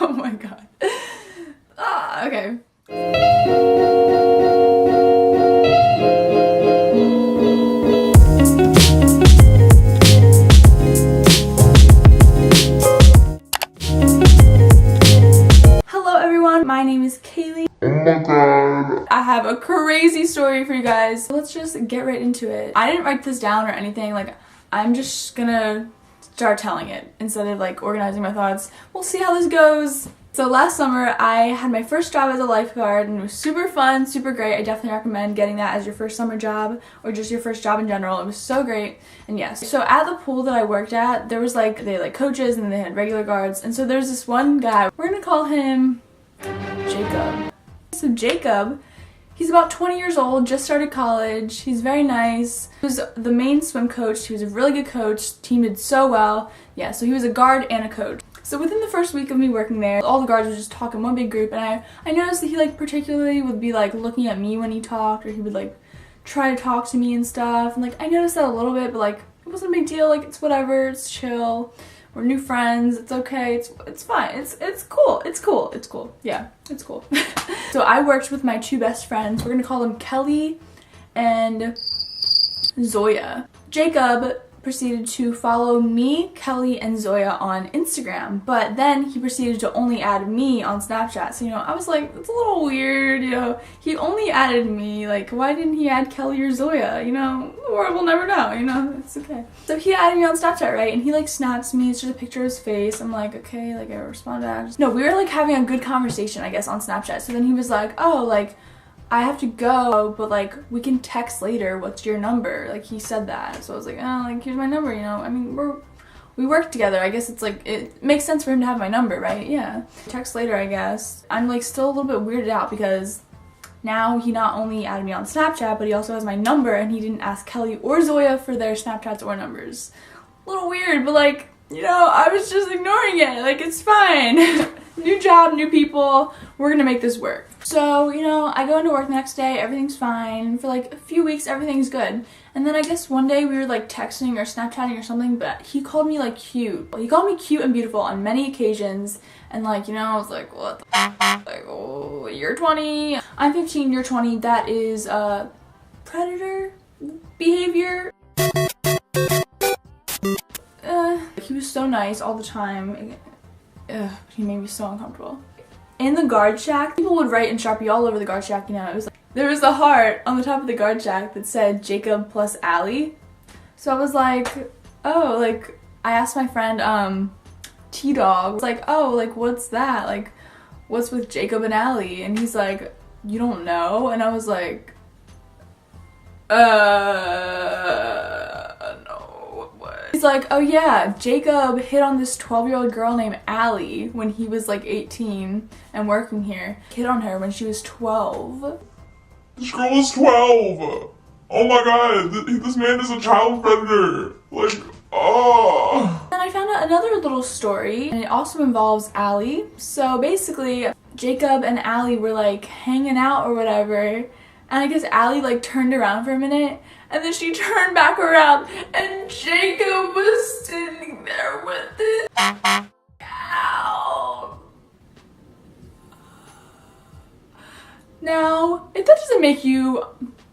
Oh my god. Okay. Hello everyone, my name is Kaylie. Oh my god. I have a crazy story for you guys. Let's just get right into it. I didn't write this down or anything, like I'm just gonna start telling it instead of like organizing my thoughts. We'll see how this goes. So last summer I had my first job as a lifeguard and it was super fun, super great. I definitely recommend getting that as your first summer job or just your first job in general. It was so great. And yes, so at the pool that I worked at, there was like, they had like coaches and they had regular guards. And so there's this one guy, we're gonna call him Jacob. So Jacob, he's about 20 years old, just started college. He's very nice. He was the main swim coach. He was a really good coach. Team did so well. Yeah, so he was a guard and a coach. So within the first week of me working there, all the guards were just talking one big group, and I noticed that he like particularly would be like looking at me when he talked, or he would like try to talk to me and stuff. And like I noticed that a little bit, but like it wasn't a big deal. Like it's whatever, it's chill. We're new friends. It's okay. It's fine. It's cool. It's cool. It's cool. Yeah, it's cool. So I worked with my two best friends. We're gonna call them Kelly and Zoya. Jacob proceeded to follow me, Kelly, and Zoya on Instagram, but then he proceeded to only add me on Snapchat. So, I was like, it's a little weird, he only added me, like, why didn't he add Kelly or Zoya, the world will never know, it's okay. So he added me on Snapchat, right, and he, like, snaps me, it's just a picture of his face. I'm like, okay, like, I responded back. No, we were, like, having a good conversation, I guess, on Snapchat. So then he was like, oh, like, I have to go, but like we can text later. What's your number? Like he said that. So I was like, oh, like here's my number, I mean, we work together. I guess it's like it makes sense for him to have my number, right? Yeah. Text later, I guess. I'm like still a little bit weirded out because now he not only added me on Snapchat, but he also has my number and he didn't ask Kelly or Zoya for their Snapchats or numbers. A little weird, but like, I was just ignoring it. Like it's fine. New job, new people, we're gonna make this work. So, I go into work the next day, everything's fine. For like a few weeks, everything's good. And then I guess one day we were like texting or Snapchatting or something, but he called me like cute. He called me cute and beautiful on many occasions. And like, I was like, what the f? Like, oh, you're 20. I'm 15, you're 20. That is predator behavior. He was so nice all the time. He made me so uncomfortable. In the guard shack, people would write in Sharpie all over the guard shack, it was like, there was a heart on the top of the guard shack that said Jacob plus Allie. So I was like, oh, like, I asked my friend, T-Dog, was like, oh, like, what's that? Like, what's with Jacob and Allie? And he's like, you don't know? And I was like, no. He's like, oh yeah, Jacob hit on this 12-year-old girl named Allie when he was like 18 and working here. Hit on her when she was 12. This girl is 12. Oh my god, this man is a child predator. Like, oh. Then I found out another little story, and it also involves Allie. So basically, Jacob and Allie were like hanging out or whatever, and I guess Allie like turned around for a minute, and then she turned back around, and Jacob was standing there with it. Ow. Now, if that doesn't make you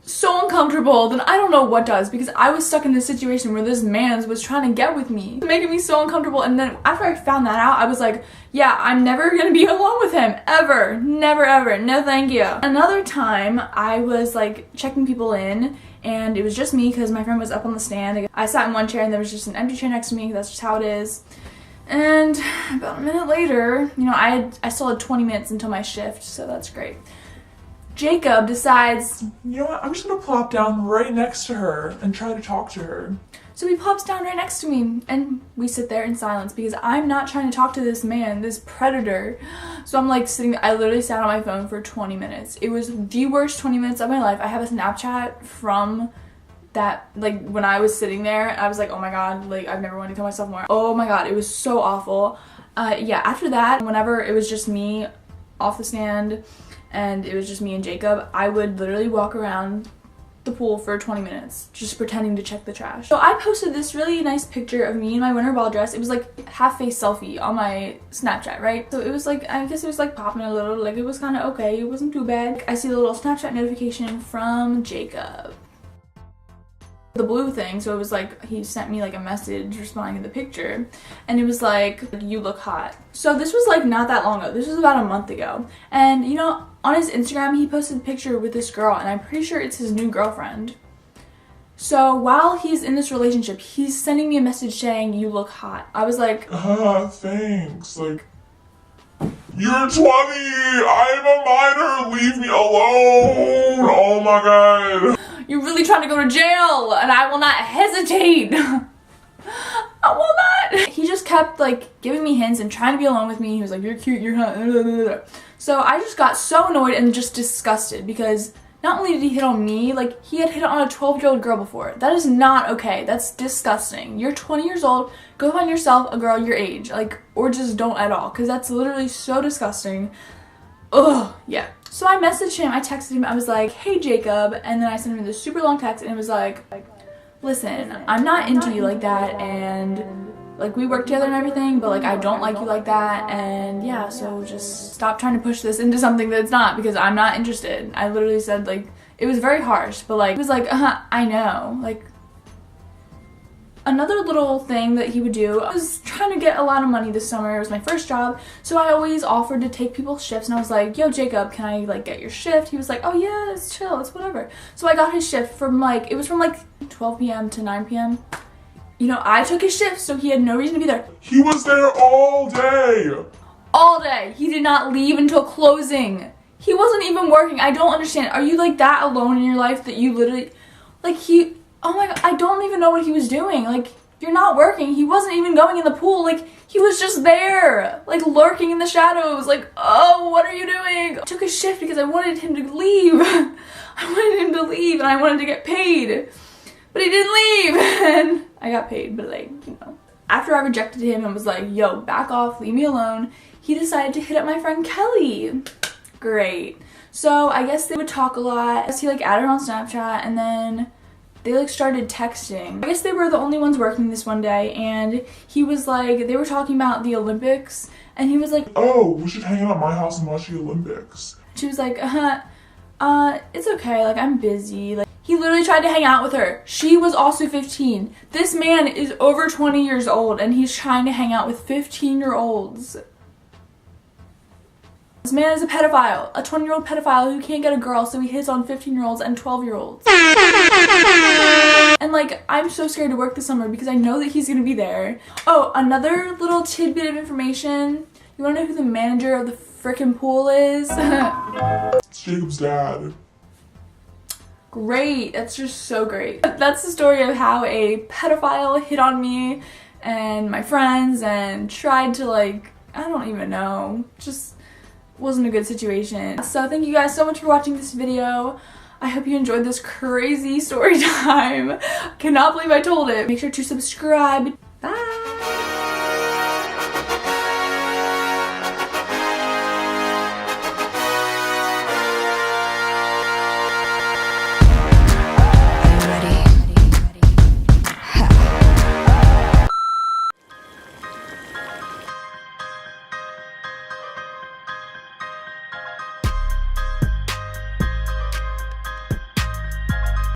so uncomfortable, then I don't know what does, because I was stuck in this situation where this man was trying to get with me, making me so uncomfortable. And then after I found that out, I was like, yeah, I'm never gonna be alone with him, ever, never ever, no thank you. Another time, I was like checking people in, and it was just me because my friend was up on the stand. I sat in one chair and there was just an empty chair next to me, that's just how it is. And about a minute later, I still had 20 minutes until my shift, so that's great. Jacob decides, you know what, I'm just gonna plop down right next to her and try to talk to her. So he plops down right next to me, and we sit there in silence because I'm not trying to talk to this man, this predator. So I'm like sitting, I literally sat on my phone for 20 minutes. It was the worst 20 minutes of my life. I have a Snapchat from that, like when I was sitting there, I was like, oh my god, like I've never wanted to kill myself more. Oh my god, it was so awful. Yeah, after that, whenever it was just me off the stand, and it was just me and Jacob, I would literally walk around the pool for 20 minutes, just pretending to check the trash. So I posted this really nice picture of me in my winter ball dress. It was like half-face selfie on my Snapchat, right? So it was like, I guess it was like popping a little, like it was kind of okay. It wasn't too bad. I see the little Snapchat notification from Jacob. The blue thing, so it was like he sent me like a message responding to the picture, and it was like, you look hot. So this was like not that long ago. This was about a month ago, and you know, on his Instagram he posted a picture with this girl, and I'm pretty sure it's his new girlfriend. So while he's in this relationship, he's sending me a message saying, you look hot. I was like, thanks, like, you're 20, I'm a minor, leave me alone, oh my god. You're really trying to go to jail, and I will not hesitate. I will not. He just kept like giving me hints and trying to be alone with me. He was like, you're cute, you're hot. So I just got so annoyed and just disgusted because not only did he hit on me, like he had hit on a 12-year-old girl before. That is not okay. That's disgusting. You're 20 years old. Go find yourself a girl your age, like, or just don't at all, because that's literally so disgusting. Ugh, yeah. So I messaged him, I texted him, I was like, hey Jacob, and then I sent him this super long text, and it was like, listen, I'm not into you like that, and like we work together and everything, but like I don't like you like that, and yeah, so just stop trying to push this into something that it's not, because I'm not interested. I literally said, like, it was very harsh, but like, it was like, I know, like. Another little thing that he would do, I was trying to get a lot of money this summer. It was my first job, so I always offered to take people's shifts, and I was like, yo Jacob, can I like get your shift? He was like, oh yeah, it's chill, it's whatever. So I got his shift from like, it was from like 12 p.m. to 9 p.m. You know, I took his shift, so he had no reason to be there. He was there all day. All day. He did not leave until closing. He wasn't even working. I don't understand. Are you like that alone in your life that you literally, like oh my god, I don't even know what he was doing. Like, you're not working. He wasn't even going in the pool. Like, he was just there, like, lurking in the shadows. Like, oh, what are you doing? I took his shift because I wanted him to leave. I wanted him to leave, and I wanted to get paid. But he didn't leave, and I got paid, but like, you know. After I rejected him and was like, yo, back off, leave me alone, he decided to hit up my friend Kaylie. Great. So I guess they would talk a lot. I guess he like added her on Snapchat, and then they like started texting. I guess they were the only ones working this one day, and he was like, they were talking about the Olympics, and he was like, oh, we should hang out at my house and watch the Olympics. She was like, it's okay, like I'm busy. Like, he literally tried to hang out with her. She was also 15. This man is over 20 years old, and he's trying to hang out with 15-year-olds. This man is a pedophile, a 20-year-old pedophile who can't get a girl, so he hits on 15-year-olds and 12-year-olds. And like, I'm so scared to work this summer because I know that he's gonna be there. Oh, another little tidbit of information. You wanna know who the manager of the frickin' pool is? It's Jacob's dad. Great, that's just so great. That's the story of how a pedophile hit on me and my friends and tried to like, I don't even know, just wasn't a good situation. So thank you guys so much for watching this video. I hope you enjoyed this crazy story time. Cannot believe I told it. Make sure to subscribe. Bye!